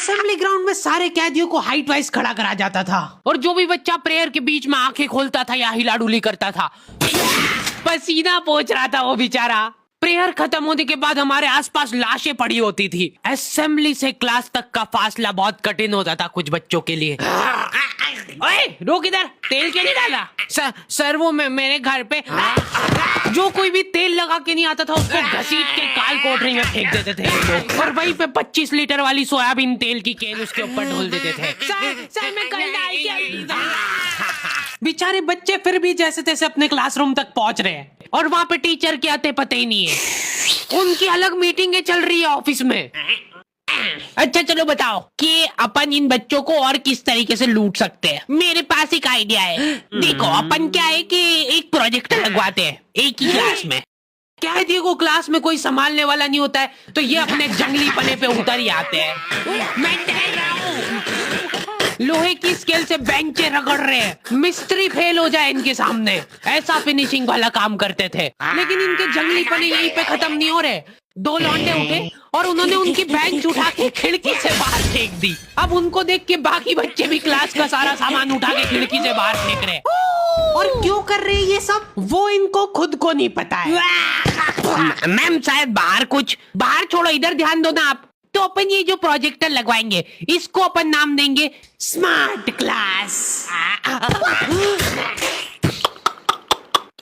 Assembly ground में सारे कैदियों को हाइट वाइज खड़ा करा जाता था और जो भी बच्चा प्रेयर के बीच में आंखें खोलता था या हिला डुली करता था, पसीना पोंछ रहा था वो बेचारा। प्रेयर खत्म होने के बाद हमारे आसपास लाशें पड़ी होती थी। असेंबली से क्लास तक का फासला बहुत कठिन होता था कुछ बच्चों के लिए। ओए रोक इधर, तेल क्यों नहीं डाला? सर वो मेरे घर पे जो कोई भी तेल लगा के नहीं आता था उसको घसीट के काल कोठरी में फेंक देते थे लोग, और वहीं पे 25 लीटर वाली सोयाबीन तेल की केन उसके ऊपर ढोल देते थे। सर मैं कल बेचारे बच्चे फिर भी जैसे तैसे अपने क्लासरूम तक पहुंच रहे हैं और वहाँ पे टीचर के आते पते ही नहीं है। उनकी अलग मीटिंगें चल रही है ऑफिस में। अच्छा चलो बताओ कि अपन इन बच्चों को और किस तरीके से लूट सकते हैं। मेरे पास एक आइडिया है। देखो अपन क्या है कि एक प्रोजेक्टर लगवाते हैं एक ही क्लास में। कैदी को क्लास में कोई संभालने वाला नहीं होता है तो ये अपने जंगली पने पे उतर ही आते हैं। मैं डर रहा हूँ। लोहे की स्केल से बेंचे रगड़ रहे हैं, मिस्त्री फेल हो जाए इनके सामने, ऐसा फिनिशिंग वाला काम करते थे। लेकिन इनके जंगली पने यहीं पे खत्म नहीं हो रहे। 2 लौंडे उठे और उन्होंने उनकी बेंच उठा के खिड़की से बाहर फेंक दी। अब उनको देख के बाकी बच्चे भी क्लास का सारा सामान उठा के खिड़की से बाहर फेंक रहे। और क्यों कर रहे हैं ये सब वो इनको खुद को नहीं पता है। मैम शायद बाहर छोड़ो, इधर ध्यान दो ना आप। तो अपन ये जो प्रोजेक्टर लगवाएंगे इसको अपन नाम देंगे स्मार्ट क्लास,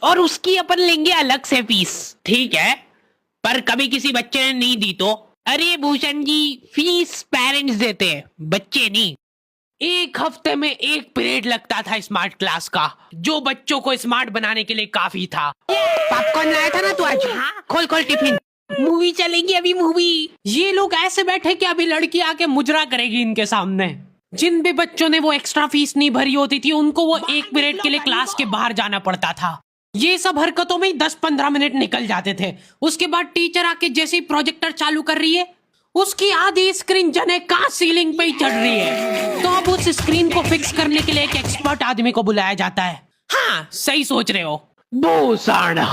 और उसकी अपन लेंगे अलग से फीस। ठीक है, पर कभी किसी बच्चे ने नहीं दी तो? अरे भूषण जी, फीस पेरेंट्स देते हैं, बच्चे नहीं। 1 हफ्ते में 1 पीरियड लगता था स्मार्ट क्लास का, जो बच्चों को स्मार्ट बनाने के लिए काफी था। पॉपकॉर्न लाया था ना तू आज? खोल टिफिन, मूवी चलेगी अभी मूवी। ये लोग ऐसे बैठे कि अभी लड़की आके मुजरा करेगी इनके सामने। जिन भी बच्चों ने वो एक्स्ट्रा फीस नहीं भरी होती थी उनको वो 1 पीरियड के लिए क्लास के बाहर जाना पड़ता था। ये सब हरकतों में ही 10-15 मिनट निकल जाते थे। उसके बाद टीचर आके जैसे ही प्रोजेक्टर चालू कर रही है उसकी आधी स्क्रीन जने कहां सीलिंग पे ही चढ़ रही है। तो अब उस स्क्रीन को फिक्स करने के लिए एक एक्सपर्ट आदमी को बुलाया जाता है। हाँ सही सोच रहे हो भूषण।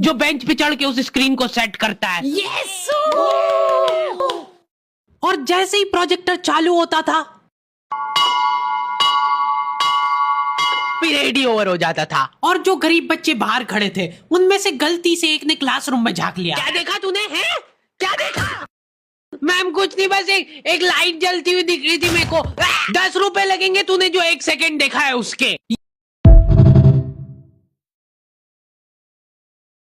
जो बेंच पे चढ़ के उस स्क्रीन को सेट करता है। यस। और जैसे ही प्रोजेक्टर चालू होता था पीरियड ही ओवर हो जाता था और जो गरीब बच्चे बाहर खड़े थे उनमें से गलती से एक ने क्लासरूम में झांक लिया। क्या देखा तूने? है क्या देखा? मैम कुछ नहीं, बस एक लाइट जलती हुई दिख रही थी मेरे को। 10 रुपए लगेंगे तूने जो 1 सेकंड देखा है उसके।